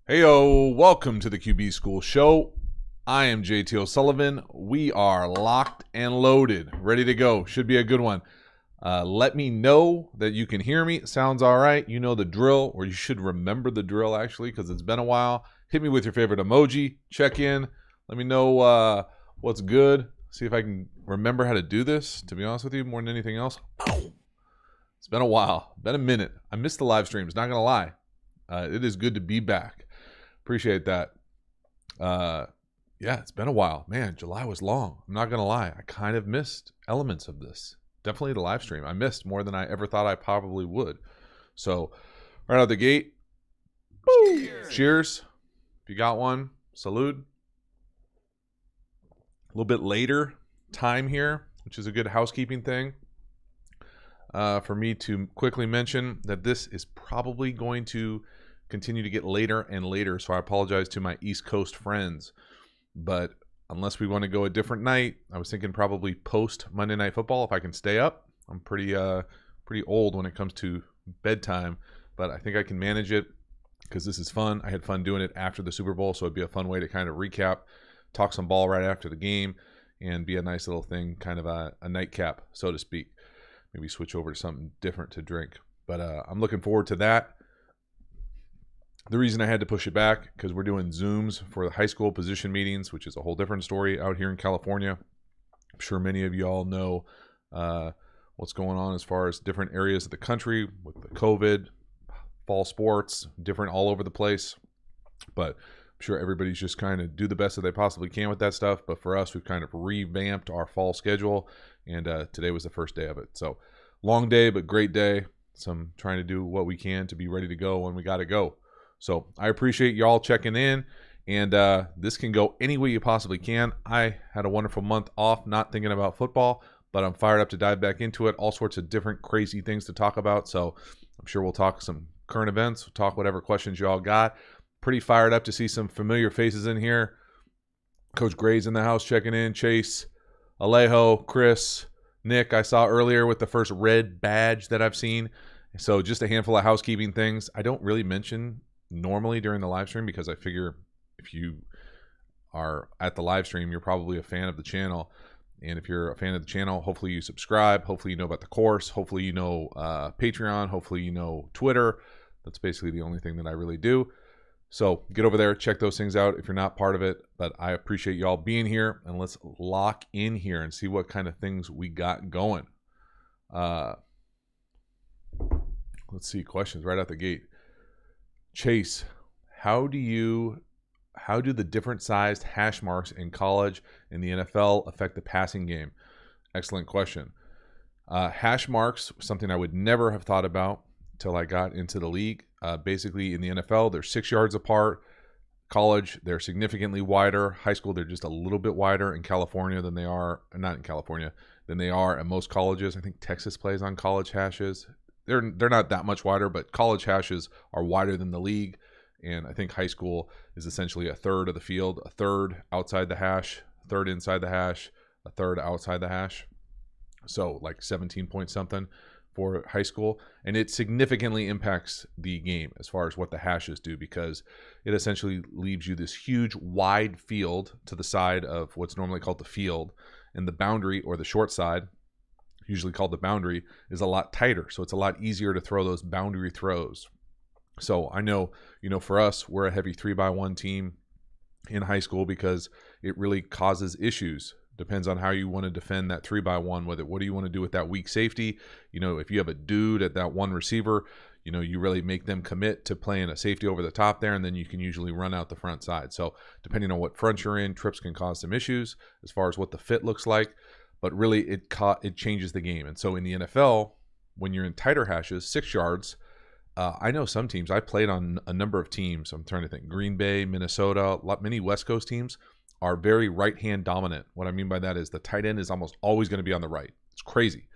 Heyo, welcome to the QB School Show. I am JT O'Sullivan. We are locked and loaded, ready to go. Should be a good one. Let me know that you can hear me. Sounds all right. You know the drill, or you should remember the drill, actually, because it's been a while. Hit me with your favorite emoji. Check in. Let me know what's good. See if I can remember how to do this, to be honest with you, more than anything else. It's been a while. Been a minute. I missed the live streams, not going to lie. It is good to be back. Appreciate that. Yeah, it's been a while. Man, July was long. I'm not going to lie. I kind of missed elements of this. Definitely the live stream. I missed more than I ever thought I probably would. So, right out the gate, cheers. If you got one, salute. A little bit later time here, which is a good housekeeping thing. For me to quickly mention that this is probably going to continue to get later and later, so I apologize to my East Coast friends. But unless we want to go a different night, I was thinking probably post Monday Night Football if I can stay up. I'm pretty old when it comes to bedtime, but I think I can manage it because this is fun. I had fun doing it after the Super Bowl, so it'd be a fun way to kind of recap, talk some ball right after the game, and be a nice little thing, kind of a nightcap, so to speak. Maybe switch over to something different to drink. But I'm looking forward to that. The reason I had to push it back, because we're doing Zooms for the high school position meetings, which is a whole different story out here in California. I'm sure many of you all know what's going on as far as different areas of the country with the COVID, fall sports, different all over the place. But I'm sure everybody's just kind of do the best that they possibly can with that stuff. But for us, we've kind of revamped our fall schedule, and today was the first day of it. So long day, but great day. So I'm trying to do what we can to be ready to go when we got to go. So I appreciate y'all checking in, and this can go any way you possibly can. I had a wonderful month off, not thinking about football, but I'm fired up to dive back into it. All sorts of different crazy things to talk about. So I'm sure we'll talk some current events, we'll talk whatever questions y'all got. Pretty fired up to see some familiar faces in here. Coach Gray's in the house checking in. Chase, Alejo, Chris, Nick, I saw earlier with the first red badge that I've seen. So just a handful of housekeeping things. I don't really mention normally during the live stream because I figure if you are at the live stream, you're probably a fan of the channel. And if you're a fan of the channel, hopefully you subscribe. Hopefully you know about the course. Hopefully you know Patreon. Hopefully you know Twitter. That's basically the only thing that I really do. So get over there, check those things out if you're not part of it. But I appreciate y'all being here, and let's lock in here and see what kind of things we got going. Let's see, questions right out the gate. Chase, how do the different sized hash marks in college and the NFL affect the passing game? Excellent question. Hash marks, something I would never have thought about until I got into the league. Basically, in the NFL, they're 6 yards apart. College, they're significantly wider. High school, they're just a little bit wider in California than they are, not in California, than they are at most colleges. I think Texas plays on college hashes. They're not that much wider, but college hashes are wider than the league. And I think high school is essentially a third of the field, a third outside the hash, a third inside the hash, a third outside the hash. So like 17 point something for high school. And it significantly impacts the game as far as what the hashes do, because it essentially leaves you this huge wide field to the side of what's normally called the field, and the boundary, or the short side, usually called the boundary, is a lot tighter. So it's a lot easier to throw those boundary throws. So I know, for us, we're a heavy 3x1 team in high school because it really causes issues. Depends on how you want to defend that 3x1 with it. What do you want to do with that weak safety? If you have a dude at that one receiver, you really make them commit to playing a safety over the top there, and then you can usually run out the front side. So depending on what front you're in, trips can cause some issues as far as what the fit looks like. But really, it changes the game. And so in the NFL, when you're in tighter hashes, 6 yards, I know some teams, I played on a number of teams. I'm trying to think, Green Bay, Minnesota, many West Coast teams are very right-hand dominant. What I mean by that is the tight end is almost always going to be on the right. It's crazy.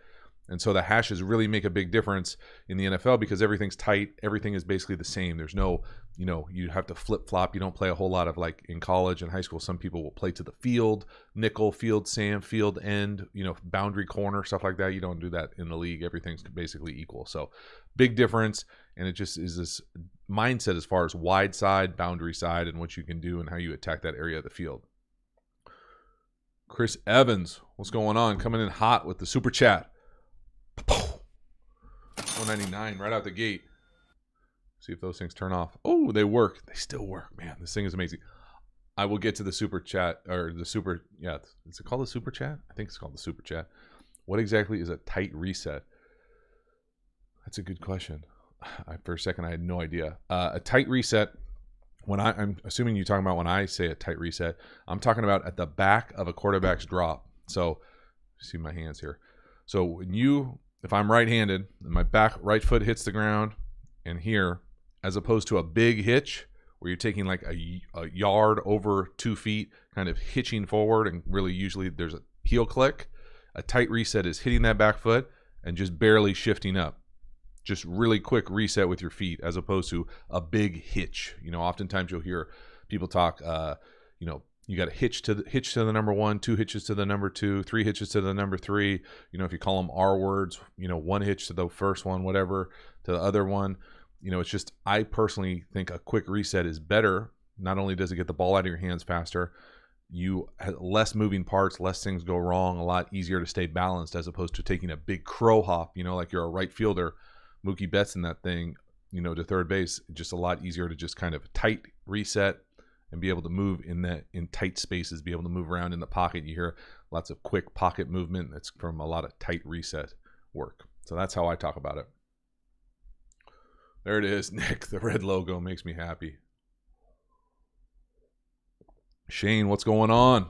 And so the hashes really make a big difference in the NFL because everything's tight. Everything is basically the same. There's no, you have to flip flop. You don't play a whole lot of, like in college and high school, some people will play to the field, nickel, field, Sam, field, end, boundary corner, stuff like that. You don't do that in the league. Everything's basically equal. So big difference. And it just is this mindset as far as wide side, boundary side, and what you can do and how you attack that area of the field. Chris Evans, what's going on? Coming in hot with the super chat. 199 right out the gate. See if those things turn off. Oh, they work. They still work, man. This thing is amazing. I will get to the super chat or the super. Yeah, is it called the super chat? I think it's called the super chat. What exactly is a tight reset? That's a good question. For a second, I had no idea. A tight reset. I'm assuming you're talking about when I say a tight reset, I'm talking about at the back of a quarterback's drop. So, see my hands here. So when if I'm right-handed and my right foot hits the ground and here, as opposed to a big hitch where you're taking like a yard over 2 feet, kind of hitching forward, and really usually there's a heel click, a tight reset is hitting that back foot and just barely shifting up. Just really quick reset with your feet as opposed to a big hitch. Oftentimes you'll hear people talk, you got to hitch to the number 1, 2 hitches to the number 2, 3 hitches to the number 3. If you call them R words, 1 hitch to the first one, whatever, to the other one. It's just, I personally think a quick reset is better. Not only does it get the ball out of your hands faster, you have less moving parts, less things go wrong, a lot easier to stay balanced as opposed to taking a big crow hop, like you're a right fielder, Mookie Betts in that thing, to third base. Just a lot easier to just kind of tight reset and be able to move in tight spaces, be able to move around in the pocket. You hear lots of quick pocket movement. That's from a lot of tight reset work. So that's how I talk about it. There it is, Nick. The red logo makes me happy. Shane, what's going on?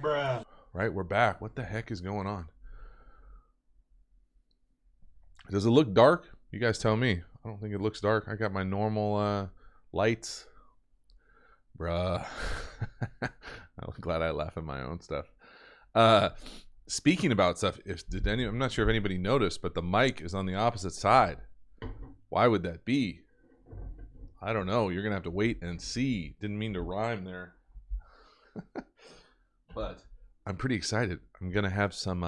Bruh. Right, we're back. What the heck is going on? Does it look dark? You guys tell me. I don't think it looks dark. I got my normal lights. Bruh. I'm glad I laugh at my own stuff. Speaking about stuff, I'm not sure if anybody noticed, but the mic is on the opposite side. Why would that be? I don't know. You're going to have to wait and see. Didn't mean to rhyme there. But I'm pretty excited. I'm going to have some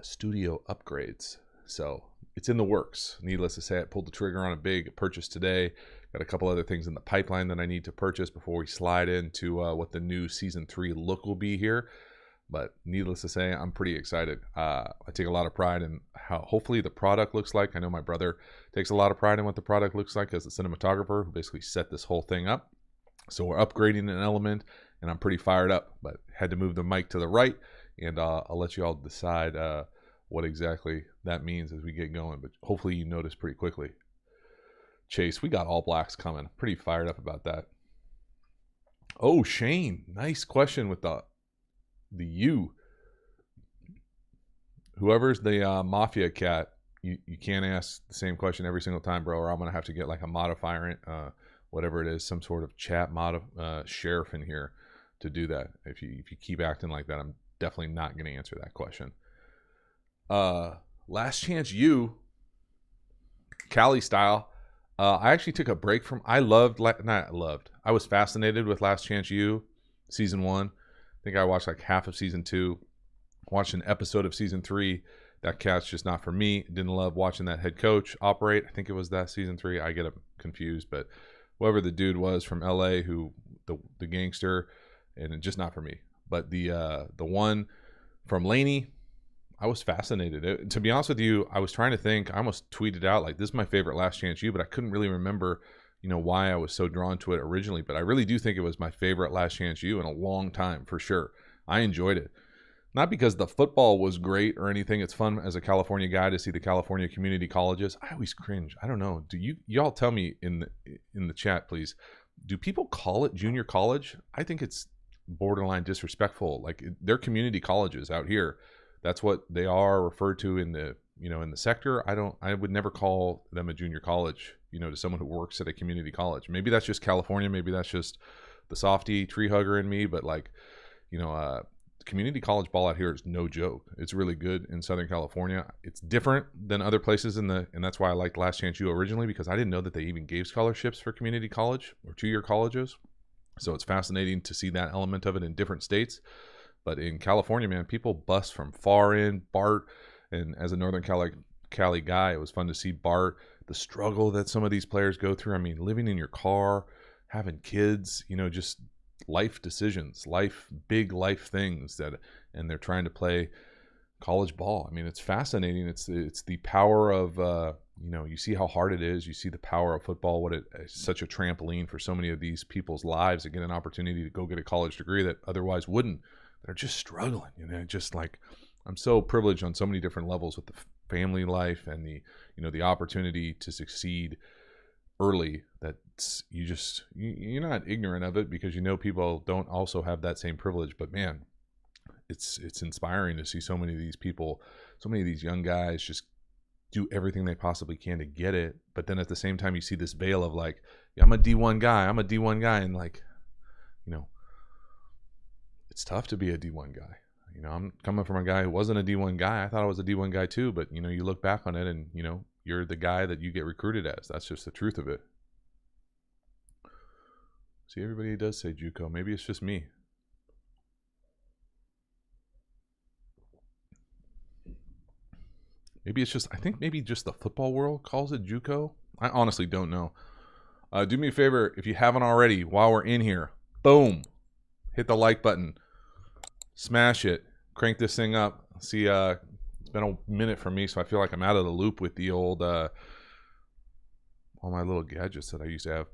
studio upgrades. So it's in the works. Needless to say, I pulled the trigger on a big purchase today. Got a couple other things in the pipeline that I need to purchase before we slide into what the new season 3 look will be here. But needless to say, I'm pretty excited. I take a lot of pride in how hopefully the product looks like. I know my brother takes a lot of pride in what the product looks like as a cinematographer who basically set this whole thing up. So we're upgrading an element, and I'm pretty fired up. But had to move the mic to the right, and I'll let you all decide what exactly that means as we get going. But hopefully you notice pretty quickly. Chase, we got all blacks coming. Pretty fired up about that. Oh, Shane, nice question with the U. Whoever's the mafia cat, you can't ask the same question every single time, bro, or I'm gonna have to get like a modifier, whatever it is, some sort of chat sheriff in here to do that. If you keep acting like that, I'm definitely not gonna answer that question. Last Chance U, Cali style. I actually took a break from. I was fascinated with Last Chance U, season 1. I think I watched like half of season 2. Watched an episode of season 3. That cat's just not for me. Didn't love watching that head coach operate. I think it was that season 3. I get them confused, but whoever the dude was from LA, who the gangster, and it just not for me. But the one from Laney, I was fascinated. To be honest with you, I was trying to think. I almost tweeted out like, "This is my favorite Last Chance U," but I couldn't really remember, why I was so drawn to it originally. But I really do think it was my favorite Last Chance U in a long time, for sure. I enjoyed it. Not because the football was great or anything. It's fun as a California guy to see the California community colleges. I always cringe. I don't know. Do y'all tell me in the chat, please? Do people call it junior college? I think it's borderline disrespectful. Like, they're community colleges out here. That's what they are referred to in the in the sector. I would never call them a junior college, to someone who works at a community college. Maybe that's just California. Maybe that's just the softy tree hugger in me. But like, community college ball out here is no joke. It's really good in Southern California. It's different than other places and that's why I liked Last Chance U originally, because I didn't know that they even gave scholarships for community college or 2-year colleges. So it's fascinating to see that element of it in different states. But in California, man, people bust from far in. Bart, and as a Northern Cali guy, it was fun to see Bart, the struggle that some of these players go through. I mean, living in your car, having kids, just life decisions, big life things and they're trying to play college ball. I mean, it's fascinating. It's the power of, you see how hard it is. You see the power of football, it's such a trampoline for so many of these people's lives to get an opportunity to go get a college degree that otherwise wouldn't. They're just struggling, just like, I'm so privileged on so many different levels with the family life and the opportunity to succeed early, that you're not ignorant of it, because people don't also have that same privilege. But man, it's inspiring to see so many of these people, so many of these young guys just do everything they possibly can to get it. But then at the same time, you see this veil of like, yeah, I'm a D1 guy, and like, it's tough to be a D1 guy. I'm coming from a guy who wasn't a D1 guy. I thought I was a D1 guy too, but you look back on it and you're the guy that you get recruited as. That's just the truth of it. See, everybody does say JUCO. Maybe it's just me. Maybe it's just, I think maybe just the football world calls it JUCO. I honestly don't know. Do me a favor, if you haven't already, while we're in here, boom, hit the like button. Smash it. Crank this thing up. See, it's been a minute for me, so I feel like I'm out of the loop with the old, all my little gadgets that I used to have.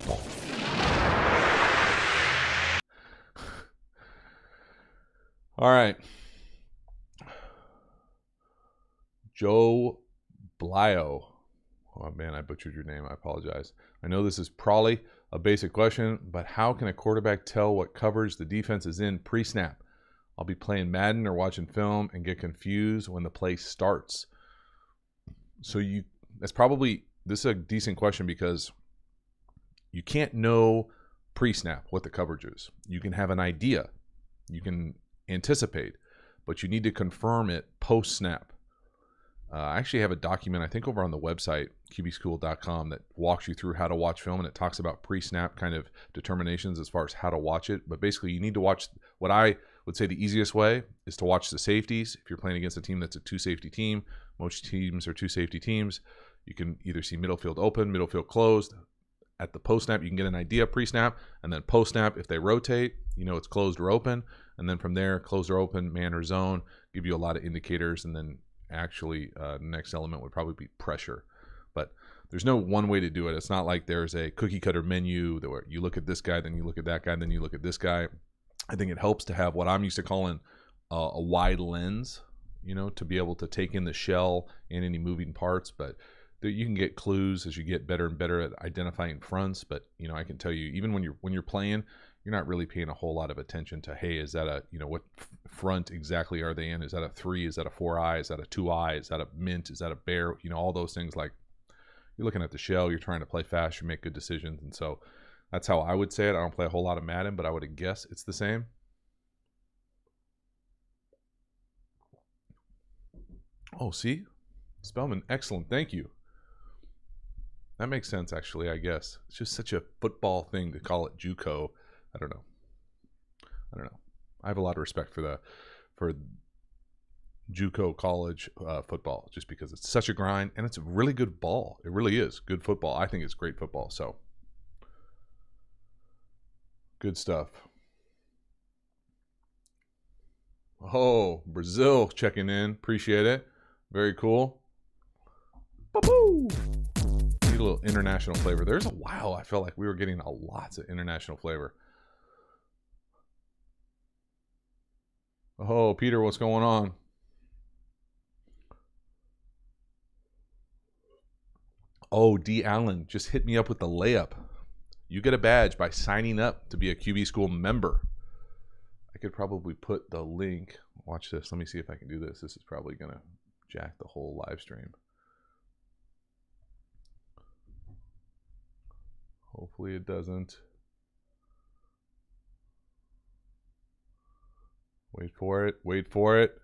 All right. Joe Blio. Oh, man, I butchered your name. I apologize. I know this is probably a basic question, but how can a quarterback tell what coverage the defense is in pre-snap? I'll be playing Madden or watching film and get confused when the play starts. So this is a decent question, because you can't know pre-snap what the coverage is. You can have an idea. You can anticipate, but you need to confirm it post-snap. I actually have a document, I think over on the website, qbschool.com, that walks you through how to watch film, and it talks about pre-snap kind of determinations as far as how to watch it. But basically, you need to watch, what I would say the easiest way is to watch the safeties. If you're playing against a team that's a 2-safety team, most teams are 2-safety teams. You can either see middle field open, middle field closed. At the post-snap, you can get an idea pre-snap, and then post-snap, if they rotate, it's closed or open. And then from there, closed or open, man or zone, give you a lot of indicators. And then actually, the next element would probably be pressure. But there's no one way to do it. It's not like there's a cookie cutter menu where you look at this guy, then you look at that guy, then you look at this guy. I think it helps to have what I'm used to calling a wide lens, to be able to take in the shell and any moving parts. But you can get clues as you get better and better at identifying fronts. But I can tell you, even when you're playing, you're not really paying a whole lot of attention to, hey, is that a what front exactly are they in? Is that a 3? Is that a 4-eye? Is that a 2-eye? Is that a mint? Is that a bear? All those things. Like, you're looking at the shell, you're trying to play fast, you make good decisions. And so that's how I would say it. I don't play a whole lot of Madden, but I would guess it's the same. Oh, see? Spellman, excellent. Thank you. That makes sense, actually, I guess. It's just such a football thing to call it JUCO. I don't know. I have a lot of respect for JUCO college football, just because it's such a grind, and it's a really good ball. It really is good football. I think it's great football. So good stuff. Oh, Brazil checking in. Appreciate it. Very cool. Boo-boo! Need a little international flavor. There's a while I felt like we were getting lots of international flavor. Oh, Peter, what's going on? Oh, D. Allen just hit me up with the layup. You get a badge by signing up to be a QB School member. I could probably put the link. Watch this. Let me see if I can do this. This is probably going to jack the whole live stream. Hopefully it doesn't. Wait for it. Wait for it.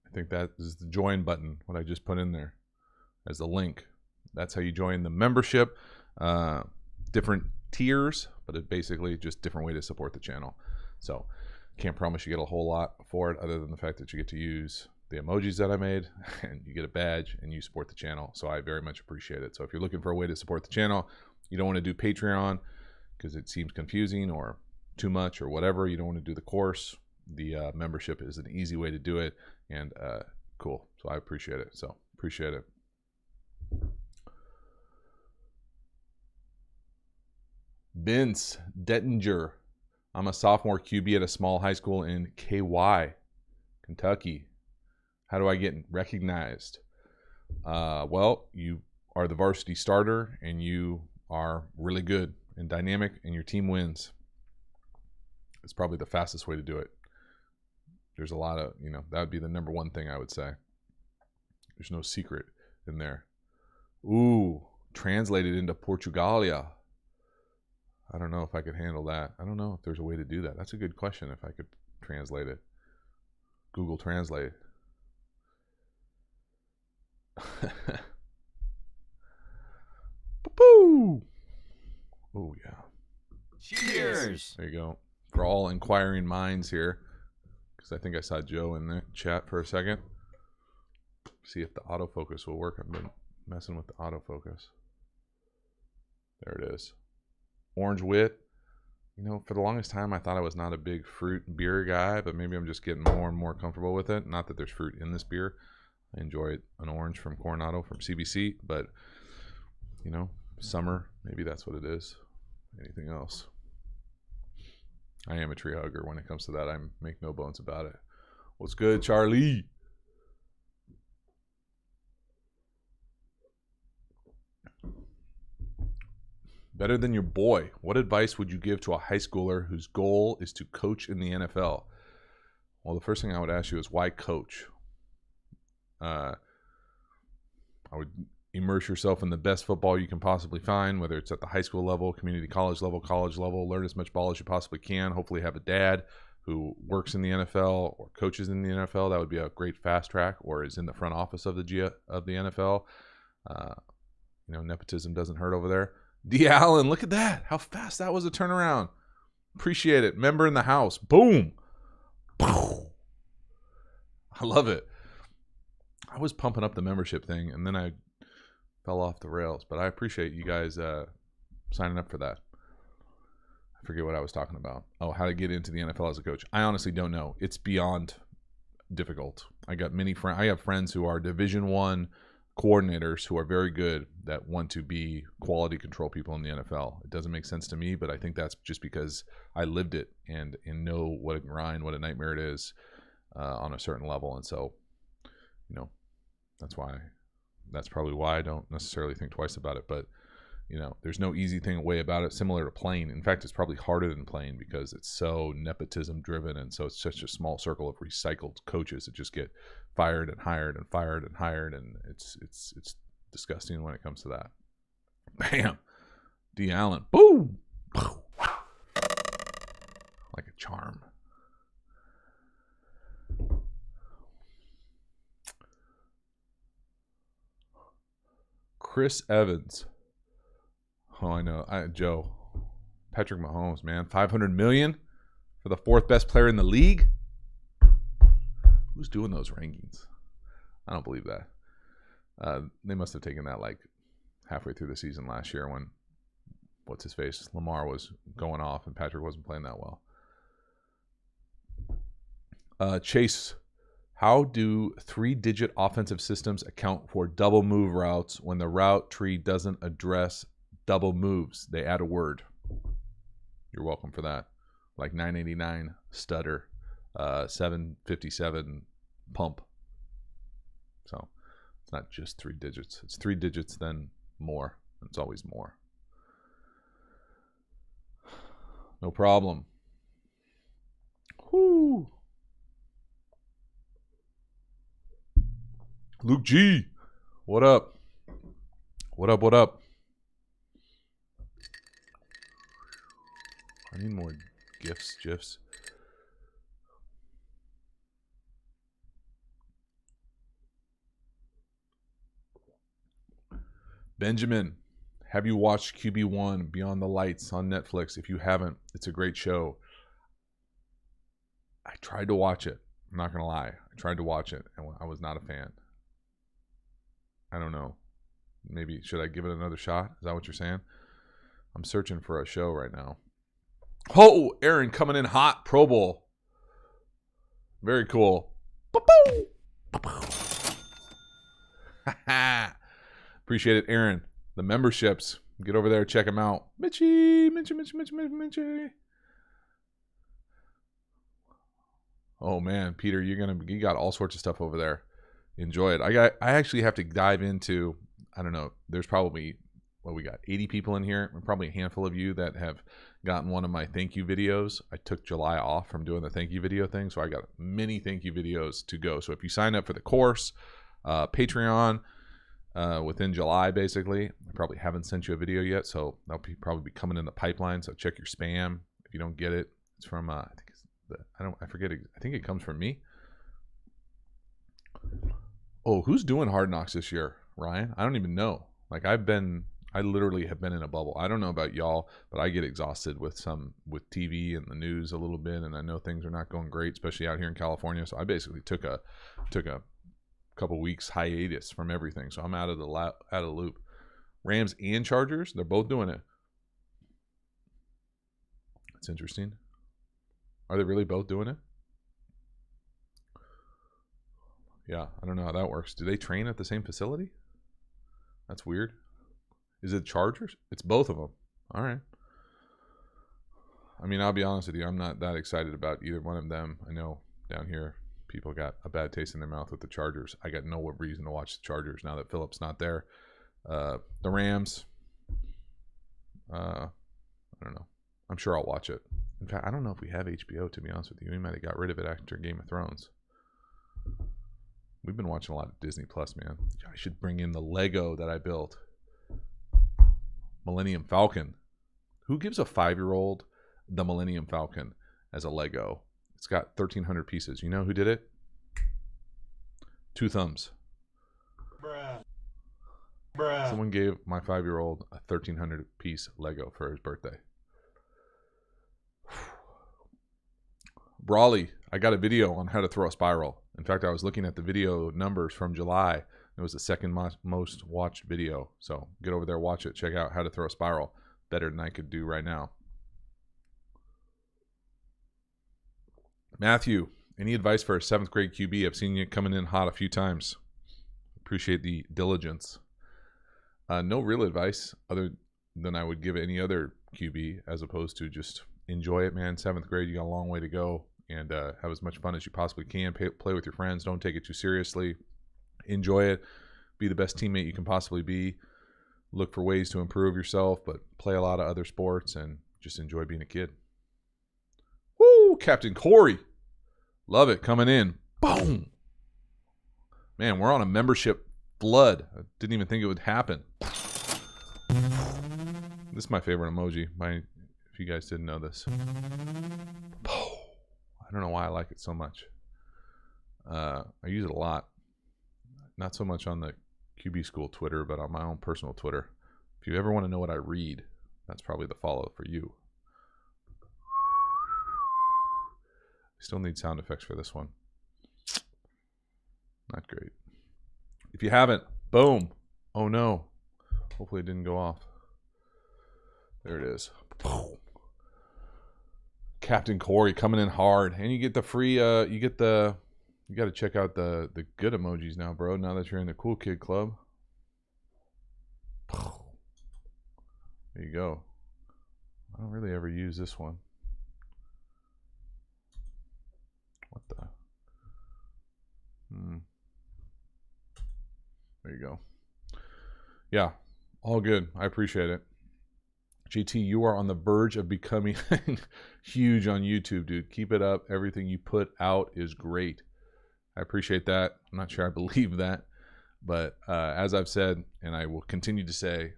I think that is the join button, what I just put in there as the link. That's how you join the membership. Different tiers, but it's basically just different way to support the channel. So can't promise you get a whole lot for it other than the fact that you get to use the emojis that I made and you get a badge and you support the channel. So I very much appreciate it. So if you're looking for a way to support the channel, you don't want to do Patreon because it seems confusing or too much or whatever, you don't want to do the course, the membership is an easy way to do it. And cool. So I appreciate it. So appreciate it. Vince Dettinger. I'm a sophomore QB at a small high school in KY, Kentucky. How do I get recognized? Well, you are the varsity starter and you are really good and dynamic and your team wins. It's probably the fastest way to do it. There's a lot of, that would be the number one thing I would say. There's no secret in there. Ooh, translated into Portugalia. I don't know if I could handle that. I don't know if there's a way to do that. That's a good question if I could translate it. Google Translate. Boo! Oh, yeah. Cheers! There you go. For all inquiring minds here, because I think I saw Joe in the chat for a second. See if the autofocus will work. I've been messing with the autofocus. There it is. Orange wit. For the longest time, I thought I was not a big fruit beer guy, but maybe I'm just getting more and more comfortable with it. Not that there's fruit in this beer. I enjoy an orange from Coronado from CBC, but, summer, maybe that's what it is. Anything else? I am a tree hugger when it comes to that. I make no bones about it. What's good, Charlie? Better than your boy. What advice would you give to a high schooler whose goal is to coach in the NFL? Well, the first thing I would ask you is why coach? I would immerse yourself in the best football you can possibly find, whether it's at the high school level, community college level, learn as much ball as you possibly can. Hopefully have a dad who works in the NFL or coaches in the NFL. That would be a great fast track, or is in the front office of the NFL. Nepotism doesn't hurt over there. D. Allen, look at that. How fast that was a turnaround. Appreciate it. Member in the house. Boom. I love it. I was pumping up the membership thing, and then I fell off the rails. But I appreciate you guys signing up for that. I forget what I was talking about. Oh, how to get into the NFL as a coach. I honestly don't know. It's beyond difficult. I have friends who are Division I coordinators who are very good that want to be quality control people in the NFL. It doesn't make sense to me, but I think that's just because I lived it and know what a grind, what a nightmare it is on a certain level. And so, that's probably why I don't necessarily think twice about it. But, there's no easy way about it, similar to playing. In fact, it's probably harder than playing because it's so nepotism driven. And so it's such a small circle of recycled coaches that just get fired and hired and fired and hired. And it's disgusting when it comes to that. Bam. D. Allen. Boom. Like a charm. Chris Evans. Oh, I know. Joe. Patrick Mahomes, man. $500 million for the fourth best player in the league? Who's doing those rankings? I don't believe that. They must have taken that like halfway through the season last year when, what's his face? Lamar was going off and Patrick wasn't playing that well. Chase. How do 3-digit offensive systems account for double move routes when the route tree doesn't address double moves? They add a word. You're welcome for that. Like 989 stutter, 757 pump. So it's not just 3 digits. It's 3 digits, then more. It's always more. No problem. Whoo. Luke G, what up? What up, what up? I need more GIFs. Benjamin, have you watched QB1 Beyond the Lights on Netflix? If you haven't, it's a great show. I tried to watch it. I'm not going to lie. I tried to watch it, and I was not a fan. I don't know. Maybe, should I give it another shot? Is that what you're saying? I'm searching for a show right now. Oh, Aaron coming in hot. Pro Bowl. Very cool. Appreciate it, Aaron. The memberships. Get over there, check them out. Mitchie. Oh man, Peter, you got all sorts of stuff over there. Enjoy it. I actually have to dive into, I don't know, there's probably, we got 80 people in here, and probably a handful of you that have gotten one of my thank you videos. I took July off from doing the thank you video thing, so I got many thank you videos to go. So if you sign up for the course, Patreon, within July, basically, I probably haven't sent you a video yet, so that'll probably be coming in the pipeline. So check your spam if you don't get it. It's from I think it's I forget. I think it comes from me. Oh, who's doing Hard Knocks this year, Ryan? I don't even know. Like I literally have been in a bubble. I don't know about y'all, but I get exhausted with TV and the news a little bit, and I know things are not going great, especially out here in California. So I basically took a couple weeks hiatus from everything. So I'm out of the loop. Rams and Chargers, they're both doing it. It's interesting. Are they really both doing it? Yeah, I don't know how that works. Do they train at the same facility? That's weird. Is it Chargers? It's both of them. All right. I mean, I'll be honest with you. I'm not that excited about either one of them. I know down here people got a bad taste in their mouth with the Chargers. I got no reason to watch the Chargers now that Phillip's not there. The Rams, I don't know. I'm sure I'll watch it. In fact, I don't know if we have HBO, to be honest with you. We might have got rid of it after Game of Thrones. We've been watching a lot of Disney Plus, man. I should bring in the Lego that I built. Millennium Falcon. Who gives a 5-year-old the Millennium Falcon as a Lego? It's got 1,300 pieces. You know who did it? Two thumbs. Bruh. Someone gave my 5-year-old a 1,300 piece Lego for his birthday. Brawley, I got a video on how to throw a spiral. In fact, I was looking at the video numbers from July. It was the second most watched video. So get over there, watch it. Check out how to throw a spiral. Better than I could do right now. Matthew, any advice for a 7th grade QB? I've seen you coming in hot a few times. Appreciate the diligence. No real advice other than I would give any other QB, as opposed to just enjoy it, man. 7th grade, you got a long way to go, and have as much fun as you possibly can. Play with your friends. Don't take it too seriously. Enjoy it. Be the best teammate you can possibly be. Look for ways to improve yourself, but play a lot of other sports and just enjoy being a kid. Woo! Captain Corey. Love it. Coming in. Boom. Man, we're on a membership flood. I didn't even think it would happen. This is my favorite emoji. If you guys didn't know this. I don't know why I like it so much. I use it a lot. Not so much on the QB School Twitter, but on my own personal Twitter. If you ever want to know what I read, that's probably the follow for you. I still need sound effects for this one. Not great. If you haven't, boom. Oh no. Hopefully it didn't go off. There it is. Captain Corey coming in hard. And you get the free, you got to check out the good emojis now, bro, now that you're in the Cool Kid Club. There you go. I don't really ever use this one. What the? There you go. Yeah, all good. I appreciate it. JT, you are on the verge of becoming huge on YouTube, dude. Keep it up. Everything you put out is great. I appreciate that. I'm not sure I believe that. But as I've said, and I will continue to say,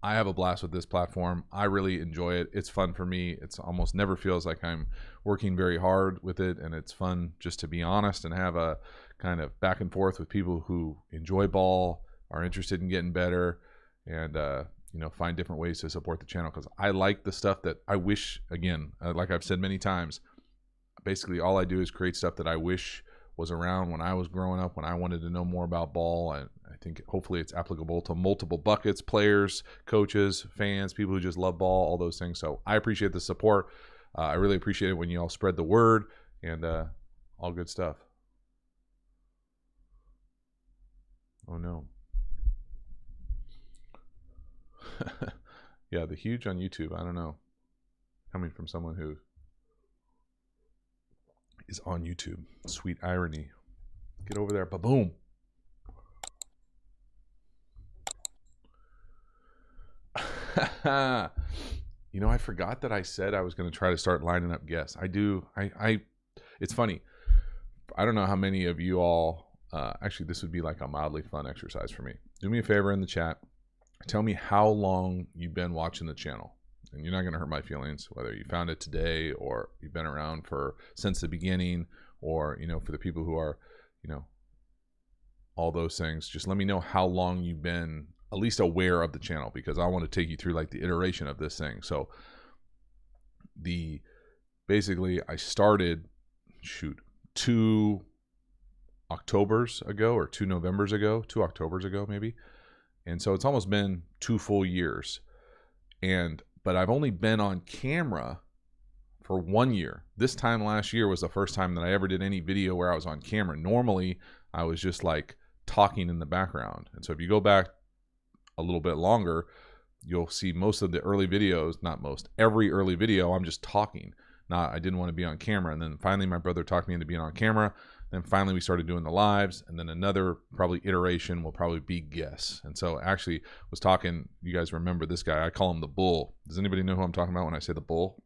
I have a blast with this platform. I really enjoy it. It's fun for me. It's almost never feels like I'm working very hard with it, and it's fun just to be honest and have a kind of back and forth with people who enjoy ball, are interested in getting better, and find different ways to support the channel, because I like the stuff that I wish, again, like I've said many times, basically all I do is create stuff that I wish was around when I was growing up, when I wanted to know more about ball. And I think hopefully it's applicable to multiple buckets, players, coaches, fans, people who just love ball, all those things. So I appreciate the support. I really appreciate it when you all spread the word, and all good stuff. Oh no. Yeah, the huge on YouTube. I don't know. Coming from someone who is on YouTube. Sweet irony. Get over there. Ba-boom. I forgot that I said I was going to try to start lining up guests. I do. It's funny. I don't know how many of you all, actually, this would be like a mildly fun exercise for me. Do me a favor in the chat. Tell me how long you've been watching the channel. And you're not going to hurt my feelings, whether you found it today or you've been around since the beginning, or, for the people who are, all those things. Just let me know how long you've been at least aware of the channel, because I want to take you through like the iteration of this thing. So basically I started, 2 Octobers ago, or 2 Novembers ago, 2 Octobers ago maybe. And so it's almost been 2 full years. But I've only been on camera for 1 year. This time last year was the first time that I ever did any video where I was on camera. Normally, I was just like talking in the background. And so if you go back a little bit longer, you'll see most of the early videos, not most, every early video, I'm just talking. I didn't want to be on camera. And then finally my brother talked me into being on camera. Then finally we started doing the lives, and then another probably iteration will probably be guests. And so actually was talking, you guys remember this guy, I call him the Bull. Does anybody know who I'm talking about when I say the Bull?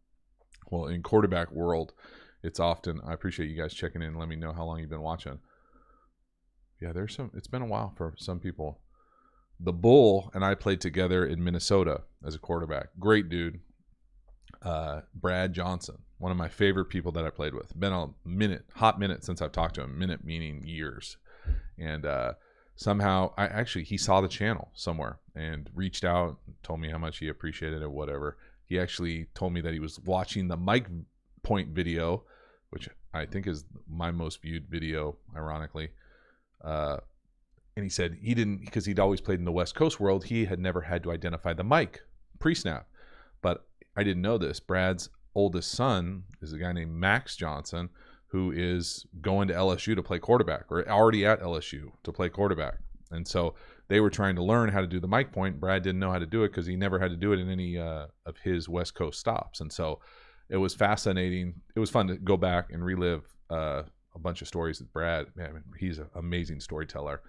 Well, in quarterback world, it's often, I appreciate you guys checking in and let me know how long you've been watching. Yeah, it's been a while for some people. The Bull and I played together in Minnesota as a quarterback. Great dude. Brad Johnson, one of my favorite people that I played with. Been a hot minute since I've talked to him. Minute meaning years. And somehow, he saw the channel somewhere and reached out, told me how much he appreciated it, whatever. He actually told me that he was watching the mic point video, which I think is my most viewed video, ironically. And he said he didn't, because he'd always played in the West Coast world, he had never had to identify the mic pre-snap. But I didn't know this. Brad's oldest son is a guy named Max Johnson, who is going to LSU to play quarterback, or already at LSU to play quarterback. And so they were trying to learn how to do the mic point. Brad didn't know how to do it because he never had to do it in any of his West Coast stops. And so it was fascinating. It was fun to go back and relive a bunch of stories with Brad. Man, he's an amazing storyteller.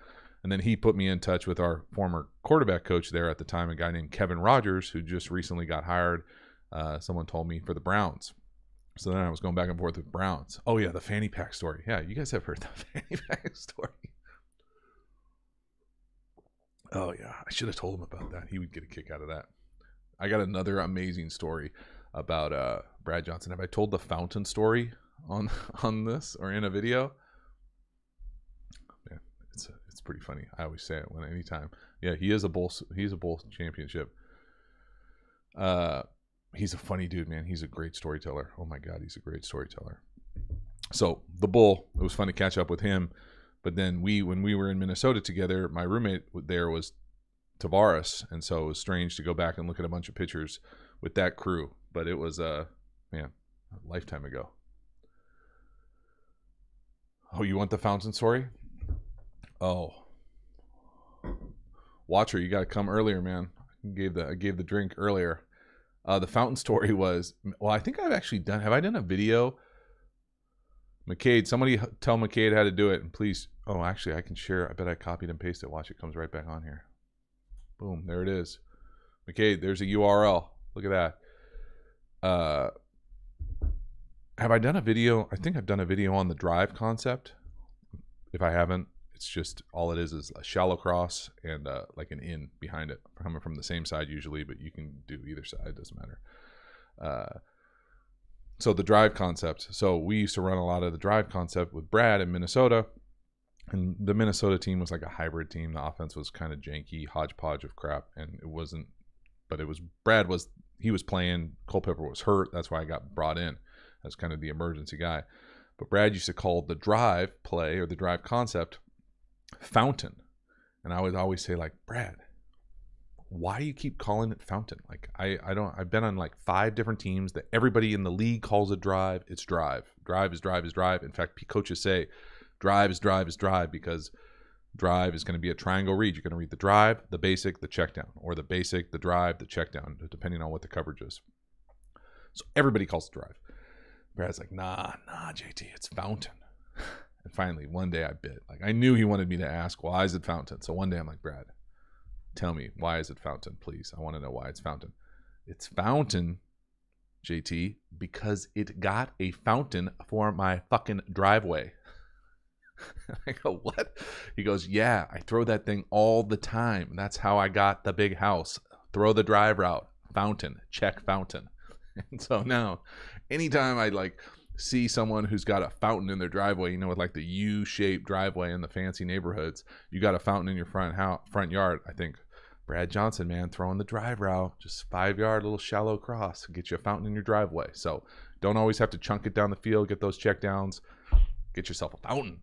And then he put me in touch with our former quarterback coach there at the time, a guy named Kevin Rogers, who just recently got hired. Someone told me, for the Browns. So then I was going back and forth with Browns. Oh yeah, the fanny pack story. Yeah, you guys have heard the fanny pack story. Oh yeah, I should have told him about that. He would get a kick out of that. I got another amazing story about Brad Johnson. Have I told the fountain story on this or in a video? Yeah, it's pretty funny. I always say it anytime. Yeah, he is a bull. He's a bull championship. He's a funny dude, man. He's a great storyteller. Oh my God, he's a great storyteller. So the Bull, it was fun to catch up with him. But then when we were in Minnesota together, my roommate there was Tavares. And so it was strange to go back and look at a bunch of pictures with that crew. But it was, a lifetime ago. Oh, you want the fountain story? Oh. Watcher, you got to come earlier, man. I gave the drink earlier. The fountain story was, well, I think I've actually have I done a video? McCade, somebody tell McCade how to do it. And please, oh, actually, I can share. I bet I copied and pasted it. Watch, it comes right back on here. Boom, there it is. McCade, there's a URL. Look at that. Have I done a video? I think I've done a video on the drive concept. If I haven't, It's just all it is a shallow cross and like an in behind it, coming from the same side usually, but you can do either side. It doesn't matter. So the drive concept. So we used to run a lot of the drive concept with Brad in Minnesota. And the Minnesota team was like a hybrid team. The offense was kind of janky, hodgepodge of crap. And it wasn't, but it was, he was playing, Culpepper was hurt. That's why I got brought in as kind of the emergency guy. But Brad used to call the drive play or the drive concept fountain. And I would always say, like, Brad, why do you keep calling it fountain? Like, I've been on like 5 different teams that everybody in the league calls it drive. It's drive. Drive is drive is drive. In fact, coaches say drive is drive is drive because drive is going to be a triangle read. You're going to read the drive, the basic, the check down, or the basic, the drive, the check down, depending on what the coverage is. So everybody calls it drive. Brad's like, nah, JT, it's fountain. And finally, one day I bit. Like, I knew he wanted me to ask, why is it fountain? So one day I'm like, Brad, tell me, why is it fountain, please? I want to know why it's fountain. It's fountain, JT, because it got a fountain for my fucking driveway. I go, what? He goes, yeah, I throw that thing all the time. That's how I got the big house. Throw the drive route. Fountain. Check fountain. And so now, anytime I like see someone who's got a fountain in their driveway, you know, with like the U-shaped driveway in the fancy neighborhoods, you got a fountain in your front yard, I think, Brad Johnson, man, throwing the drive route, just 5-yard little shallow cross, get you a fountain in your driveway. So don't always have to chunk it down the field, get those check downs, get yourself a fountain.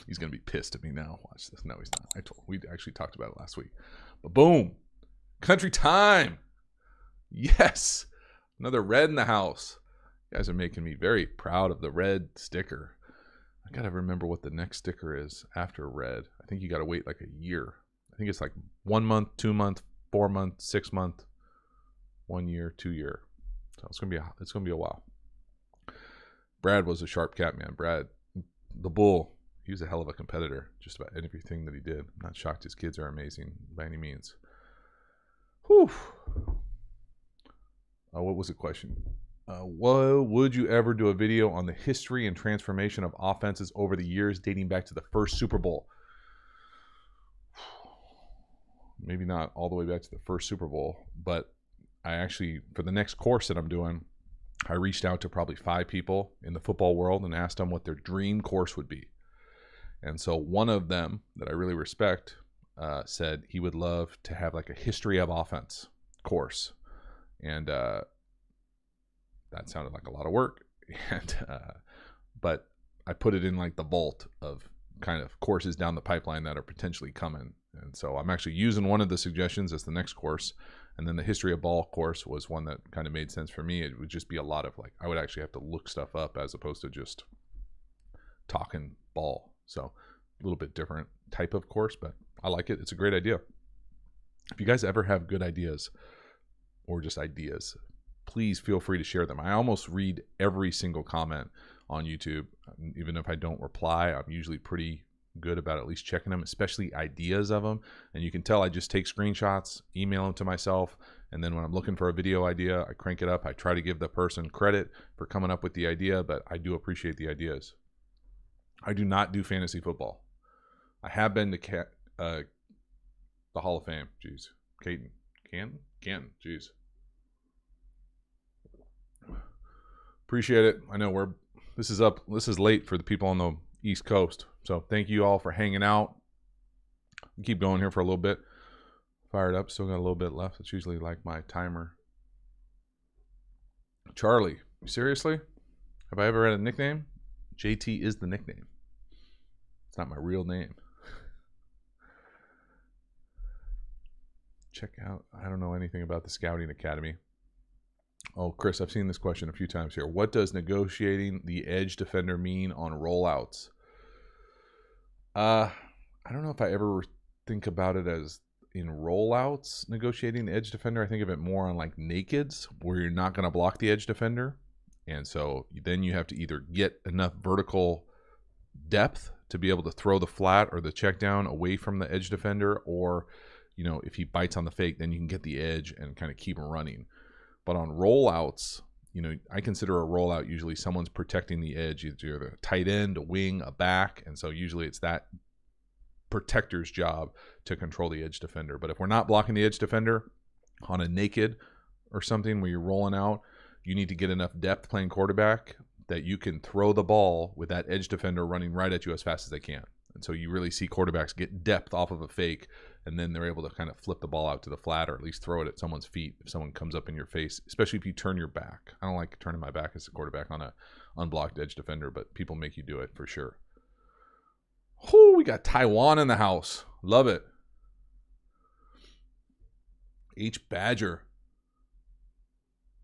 He's gonna be pissed at me now. Watch this. No, he's not. We actually talked about it last week. But boom, country time. Yes, another red in the house. You guys are making me very proud of the red sticker. I gotta remember what the next sticker is after red. I think you gotta wait like a year. I think it's like 1 month, 2 month, 4 month, 6 month, 1 year, 2 year. So it's gonna be a while. Brad was a sharp cat, man. Brad, the bull, he was a hell of a competitor. Just about everything that he did. I'm not shocked his kids are amazing by any means. Whew. What was the question? Would you ever do a video on the history and transformation of offenses over the years dating back to the first Super Bowl? Maybe not all the way back to the first Super Bowl, but I actually, for the next course that I'm doing, I reached out to probably 5 people in the football world and asked them what their dream course would be. And so one of them that I really respect said he would love to have like a history of offense course. And that sounded like a lot of work. And but I put it in like the vault of kind of courses down the pipeline that are potentially coming. And so I'm actually using one of the suggestions as the next course. And then the history of ball course was one that kind of made sense for me. It would just be a lot of like, I would actually have to look stuff up as opposed to just talking ball. So a little bit different type of course, but I like it. It's a great idea. If you guys ever have good ideas or just ideas, please feel free to share them. I almost read every single comment on YouTube. Even if I don't reply, I'm usually pretty good about at least checking them, especially ideas of them. And you can tell I just take screenshots, email them to myself, and then when I'm looking for a video idea, I crank it up. I try to give the person credit for coming up with the idea, but I do appreciate the ideas. I do not do fantasy football. I have been to the Hall of Fame. Jeez. Canton? Jeez. Appreciate it. I know this is late for the people on the East Coast. So thank you all for hanging out. We'll keep going here for a little bit. Fired up. Still got a little bit left. It's usually like my timer. Charlie. Seriously? Have I ever had a nickname? JT is the nickname. It's not my real name. Check out. I don't know anything about the Scouting Academy. Oh, Chris, I've seen this question a few times here. What does negotiating the edge defender mean on rollouts? I don't know if I ever think about it as in rollouts, negotiating the edge defender. I think of it more on like nakeds where you're not going to block the edge defender. And so then you have to either get enough vertical depth to be able to throw the flat or the check down away from the edge defender, or, you know, if he bites on the fake, then you can get the edge and kind of keep him running. But on rollouts, I consider a rollout usually someone's protecting the edge, either a tight end, a wing, a back. And so usually it's that protector's job to control the edge defender. But if we're not blocking the edge defender on a naked or something where you're rolling out, you need to get enough depth playing quarterback that you can throw the ball with that edge defender running right at you as fast as they can. And so you really see quarterbacks get depth off of a fake, and then they're able to kind of flip the ball out to the flat or at least throw it at someone's feet if someone comes up in your face, especially if you turn your back. I don't like turning my back as a quarterback on a unblocked edge defender, but people make you do it for sure. Oh, we got Taiwan in the house. Love it. H. Badger.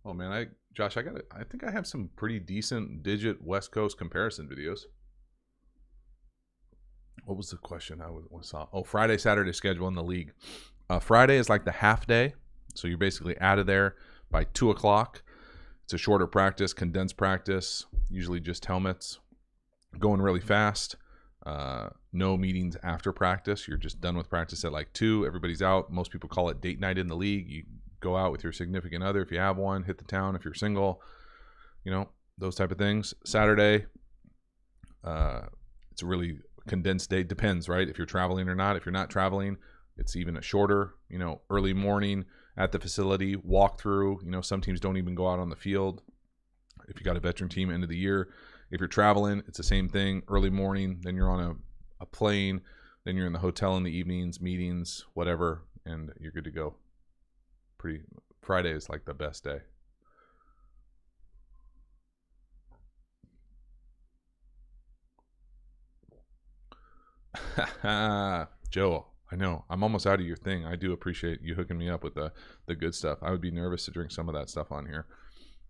Oh, man, Josh, I think I have some pretty decent digit West Coast comparison videos. What was the question I saw? Oh, Friday, Saturday schedule in the league. Friday is like the half day. So you're basically out of there by 2 o'clock. It's a shorter practice, condensed practice, usually just helmets, going really fast. No meetings after practice. You're just done with practice at like 2. Everybody's out. Most people call it date night in the league. You go out with your significant other if you have one, hit the town if you're single, those type of things. Saturday, it's a really condensed day. Depends, right? If you're traveling or not. If you're not traveling, it's even a shorter, early morning at the facility, walk through. Some teams don't even go out on the field. If you got a veteran team, end of the year. If you're traveling, it's the same thing. Early morning, then you're on a plane, then you're in the hotel in the evenings, meetings, whatever, and you're good to go. Friday is like the best day. Joe, I know I'm almost out of your thing. I do appreciate you hooking me up with the good stuff. I would be nervous to drink some of that stuff on here.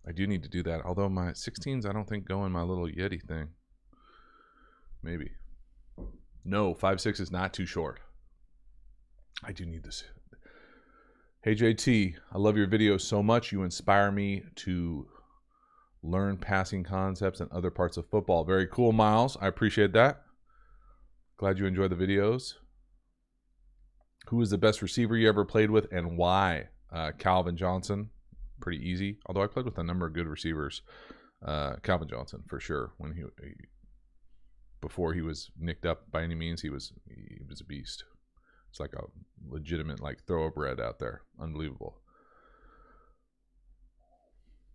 I do need to do that. Although my 16s, I don't think go in my little Yeti thing. Maybe. No, 5'6" is not too short. I do need this. Hey, JT, I love your videos so much. You inspire me to learn passing concepts and other parts of football. Very cool, Miles. I appreciate that. Glad you enjoy the videos. Who is the best receiver you ever played with and why? Calvin Johnson. Pretty easy. Although I played with a number of good receivers. Calvin Johnson, for sure. Before he was nicked up by any means, he was a beast. It's like a legitimate thoroughbred out there. Unbelievable.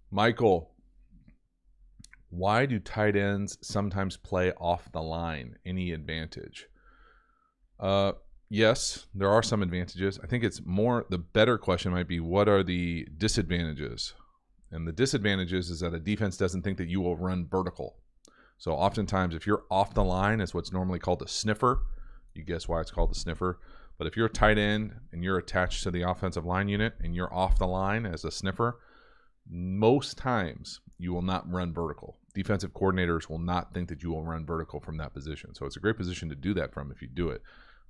Michael, why do tight ends sometimes play off the line? Any advantage? Yes, there are some advantages. I think it's more, the better question might be, what are the disadvantages? And the disadvantages is that a defense doesn't think that you will run vertical. So oftentimes, if you're off the line as what's normally called a sniffer, you guess why it's called the sniffer. But if you're a tight end and you're attached to the offensive line unit and you're off the line as a sniffer, most times you will not run vertical. Defensive coordinators will not think that you will run vertical from that position. So it's a great position to do that from if you do it.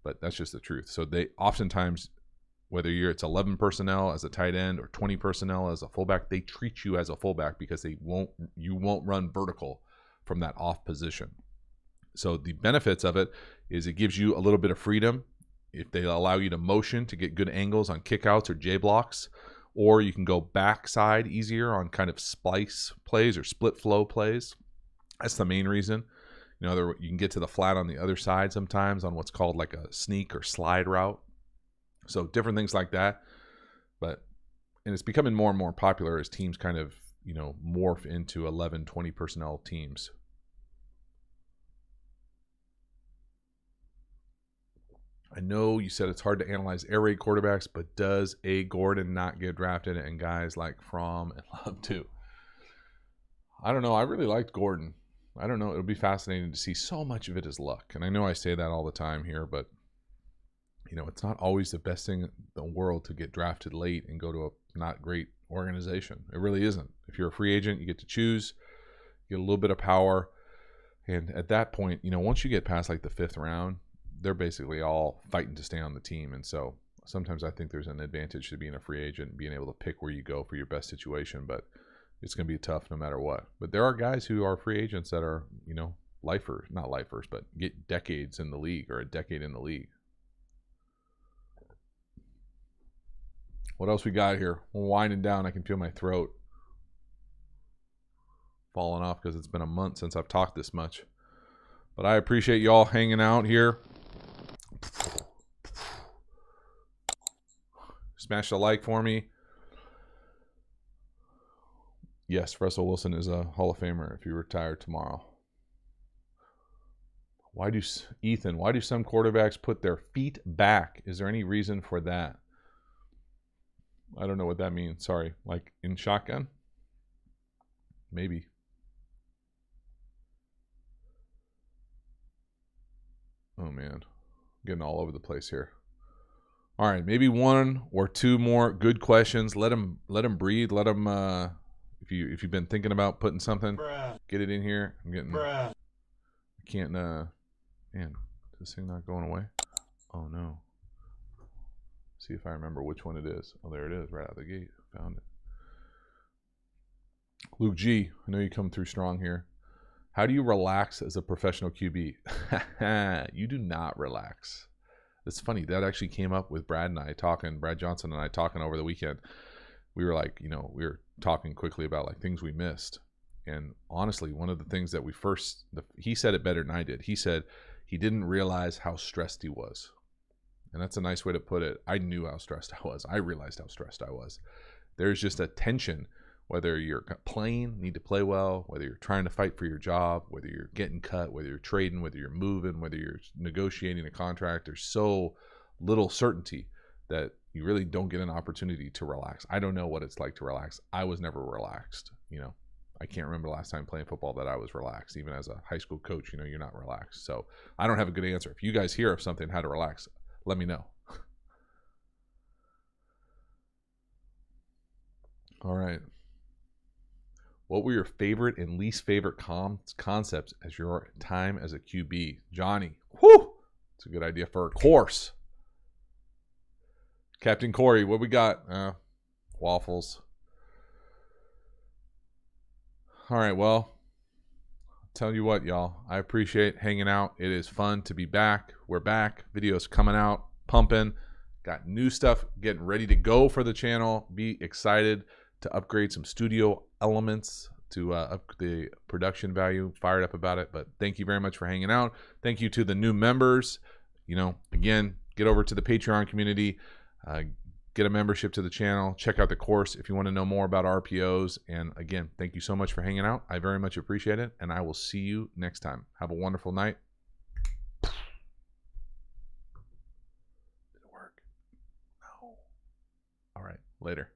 But that's just the truth. So they oftentimes, whether it's 11 personnel as a tight end or 20 personnel as a fullback, they treat you as a fullback because you won't run vertical from that off position. So the benefits of it is it gives you a little bit of freedom. If they allow you to motion to get good angles on kickouts or J blocks, or you can go backside easier on kind of splice plays or split flow plays. That's the main reason. You can get to the flat on the other side sometimes on what's called like a sneak or slide route. So different things like that. And it's becoming more and more popular as teams kind of, morph into 11, 20 personnel teams. I know you said it's hard to analyze air raid quarterbacks, but does A. Gordon not get drafted and guys like Fromm and Love too? I don't know. I really liked Gordon. I don't know. It'll be fascinating to see. So much of it is luck. And I know I say that all the time here, but it's not always the best thing in the world to get drafted late and go to a not great organization. It really isn't. If you're a free agent, you get to choose, get a little bit of power. And at that point, once you get past like the 5th round, they're basically all fighting to stay on the team. And so sometimes I think there's an advantage to being a free agent and being able to pick where you go for your best situation, but it's going to be tough no matter what. But there are guys who are free agents that are, lifers, not lifers, but get decades in the league or a decade in the league. What else we got here? We're winding down. I can feel my throat. fallen off because it's been a month since I've talked this much. But I appreciate y'all hanging out here. Smash the like for me. Yes, Russell Wilson is a Hall of Famer if he retired tomorrow. Why do some quarterbacks put their feet back? Is there any reason for that? I don't know what that means. Sorry. Like in shotgun? Maybe. Oh, man. Getting all over the place here. All right. Maybe one or two more good questions. Let them breathe. Let them, if you've been thinking about putting something, get it in here. I'm getting, I can't, man, is this thing not going away? Oh, no. See if I remember which one it is. Oh, there it is, right out the gate. Found it. Luke G, I know you come through strong here. How do you relax as a professional QB? You do not relax. It's funny. That actually came up with Brad Johnson and I talking over the weekend. We were like, we were talking quickly about like things we missed. And honestly, one of the things that he said it better than I did. He said he didn't realize how stressed he was. And that's a nice way to put it. I knew how stressed I was. I realized how stressed I was. There's just a tension, whether you're playing, need to play well, whether you're trying to fight for your job, whether you're getting cut, whether you're trading, whether you're moving, whether you're negotiating a contract. There's so little certainty that you really don't get an opportunity to relax. I don't know what it's like to relax. I was never relaxed. I can't remember the last time playing football that I was relaxed. Even as a high school coach, you're not relaxed. So I don't have a good answer. If you guys hear of something, how to relax, let me know. All right. What were your favorite and least favorite concepts as your time as a QB? Johnny. Whew! It's a good idea for a course. Captain Corey, what we got? Waffles. All right, well, I'll tell you what, y'all. I appreciate hanging out. It is fun to be back. We're back. Videos coming out, pumping. Got new stuff getting ready to go for the channel. Be excited to upgrade some studio elements to up the production value. Fired up about it. But thank you very much for hanging out. Thank you to the new members. Again, get over to the Patreon community. Get a membership to the channel. Check out the course if you want to know more about RPOs. And again, thank you so much for hanging out. I very much appreciate it. And I will see you next time. Have a wonderful night. Did it work? No. All right. Later.